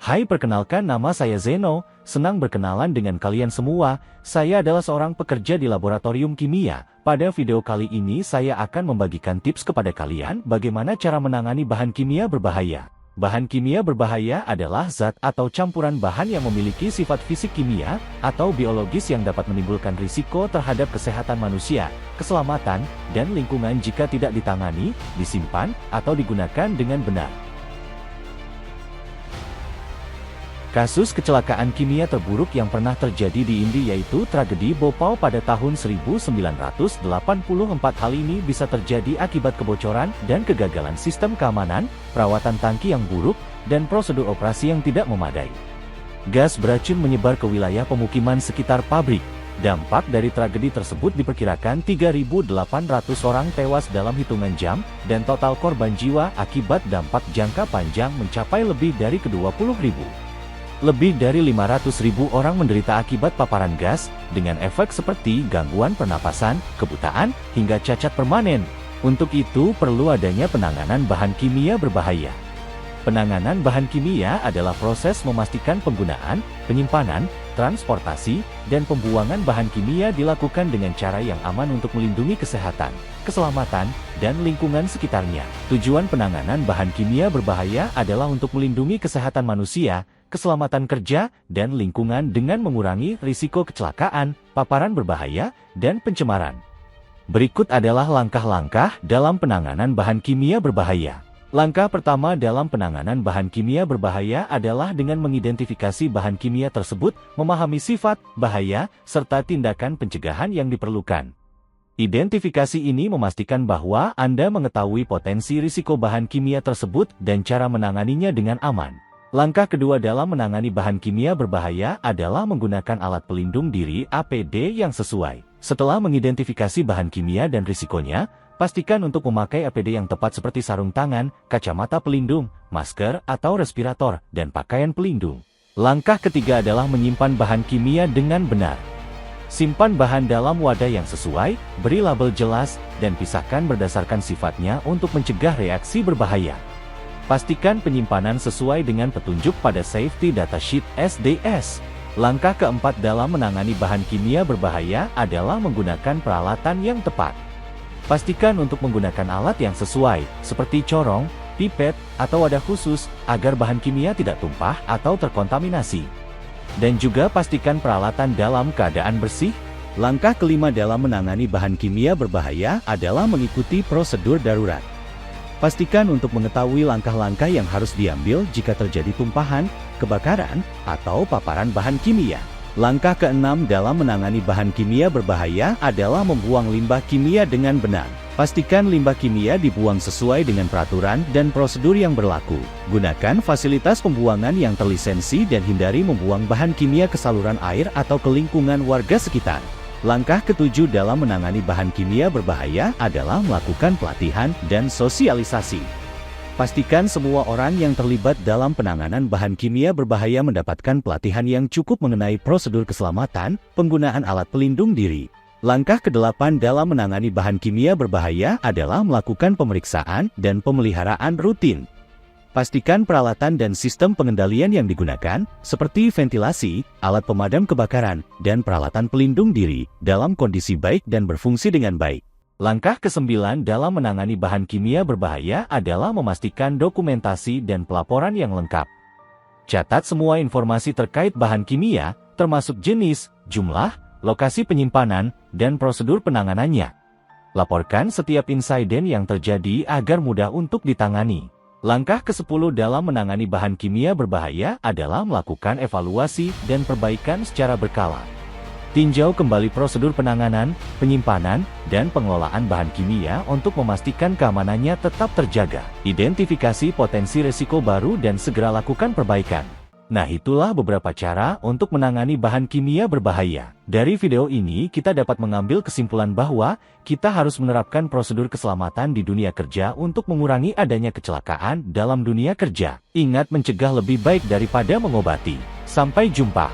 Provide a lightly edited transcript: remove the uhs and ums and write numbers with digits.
Hai, perkenalkan, nama saya Zeno, senang berkenalan dengan kalian semua. Saya adalah seorang pekerja di laboratorium kimia. Pada video kali ini saya akan membagikan tips kepada kalian bagaimana cara menangani bahan kimia berbahaya. Bahan kimia berbahaya adalah zat atau campuran bahan yang memiliki sifat fisik kimia atau biologis yang dapat menimbulkan risiko terhadap kesehatan manusia, keselamatan, dan lingkungan jika tidak ditangani, disimpan, atau digunakan dengan benar. Kasus kecelakaan kimia terburuk yang pernah terjadi di India yaitu tragedi Bhopal pada tahun 1984. Hal ini bisa terjadi akibat kebocoran dan kegagalan sistem keamanan, perawatan tangki yang buruk, dan prosedur operasi yang tidak memadai. Gas beracun menyebar ke wilayah pemukiman sekitar pabrik. Dampak dari tragedi tersebut diperkirakan 3.800 orang tewas dalam hitungan jam, dan total korban jiwa akibat dampak jangka panjang mencapai lebih dari ke-20.000. Lebih dari 500.000 orang menderita akibat paparan gas, dengan efek seperti gangguan pernapasan, kebutaan, hingga cacat permanen. Untuk itu perlu adanya penanganan bahan kimia berbahaya. Penanganan bahan kimia adalah proses memastikan penggunaan, penyimpanan, transportasi, dan pembuangan bahan kimia dilakukan dengan cara yang aman untuk melindungi kesehatan, keselamatan, dan lingkungan sekitarnya. Tujuan penanganan bahan kimia berbahaya adalah untuk melindungi kesehatan manusia, keselamatan kerja, dan lingkungan dengan mengurangi risiko kecelakaan, paparan berbahaya, dan pencemaran. Berikut adalah langkah-langkah dalam penanganan bahan kimia berbahaya. Langkah pertama dalam penanganan bahan kimia berbahaya adalah dengan mengidentifikasi bahan kimia tersebut, memahami sifat, bahaya, serta tindakan pencegahan yang diperlukan. Identifikasi ini memastikan bahwa Anda mengetahui potensi risiko bahan kimia tersebut dan cara menanganinya dengan aman. Langkah kedua dalam menangani bahan kimia berbahaya adalah menggunakan alat pelindung diri APD yang sesuai. Setelah mengidentifikasi bahan kimia dan risikonya, pastikan untuk memakai APD yang tepat seperti sarung tangan, kacamata pelindung, masker atau respirator, dan pakaian pelindung. Langkah ketiga adalah menyimpan bahan kimia dengan benar. Simpan bahan dalam wadah yang sesuai, beri label jelas, dan pisahkan berdasarkan sifatnya untuk mencegah reaksi berbahaya. Pastikan penyimpanan sesuai dengan petunjuk pada Safety Data Sheet SDS. Langkah keempat dalam menangani bahan kimia berbahaya adalah menggunakan peralatan yang tepat. Pastikan untuk menggunakan alat yang sesuai, seperti corong, pipet, atau wadah khusus, agar bahan kimia tidak tumpah atau terkontaminasi. Dan juga pastikan peralatan dalam keadaan bersih. Langkah kelima dalam menangani bahan kimia berbahaya adalah mengikuti prosedur darurat. Pastikan untuk mengetahui langkah-langkah yang harus diambil jika terjadi tumpahan, kebakaran, atau paparan bahan kimia. Langkah keenam dalam menangani bahan kimia berbahaya adalah membuang limbah kimia dengan benar. Pastikan limbah kimia dibuang sesuai dengan peraturan dan prosedur yang berlaku. Gunakan fasilitas pembuangan yang terlisensi dan hindari membuang bahan kimia ke saluran air atau ke lingkungan warga sekitar. Langkah ketujuh dalam menangani bahan kimia berbahaya adalah melakukan pelatihan dan sosialisasi. Pastikan semua orang yang terlibat dalam penanganan bahan kimia berbahaya mendapatkan pelatihan yang cukup mengenai prosedur keselamatan, penggunaan alat pelindung diri. Langkah kedelapan dalam menangani bahan kimia berbahaya adalah melakukan pemeriksaan dan pemeliharaan rutin. Pastikan peralatan dan sistem pengendalian yang digunakan, seperti ventilasi, alat pemadam kebakaran, dan peralatan pelindung diri, dalam kondisi baik dan berfungsi dengan baik. Langkah ke-9 dalam menangani bahan kimia berbahaya adalah memastikan dokumentasi dan pelaporan yang lengkap. Catat semua informasi terkait bahan kimia, termasuk jenis, jumlah, lokasi penyimpanan, dan prosedur penanganannya. Laporkan setiap insiden yang terjadi agar mudah untuk ditangani. Langkah ke-10 dalam menangani bahan kimia berbahaya adalah melakukan evaluasi dan perbaikan secara berkala. Tinjau kembali prosedur penanganan, penyimpanan, dan pengelolaan bahan kimia untuk memastikan keamanannya tetap terjaga. Identifikasi potensi risiko baru dan segera lakukan perbaikan. Nah, itulah beberapa cara untuk menangani bahan kimia berbahaya. Dari video ini kita dapat mengambil kesimpulan bahwa kita harus menerapkan prosedur keselamatan di dunia kerja untuk mengurangi adanya kecelakaan dalam dunia kerja. Ingat, mencegah lebih baik daripada mengobati. Sampai jumpa.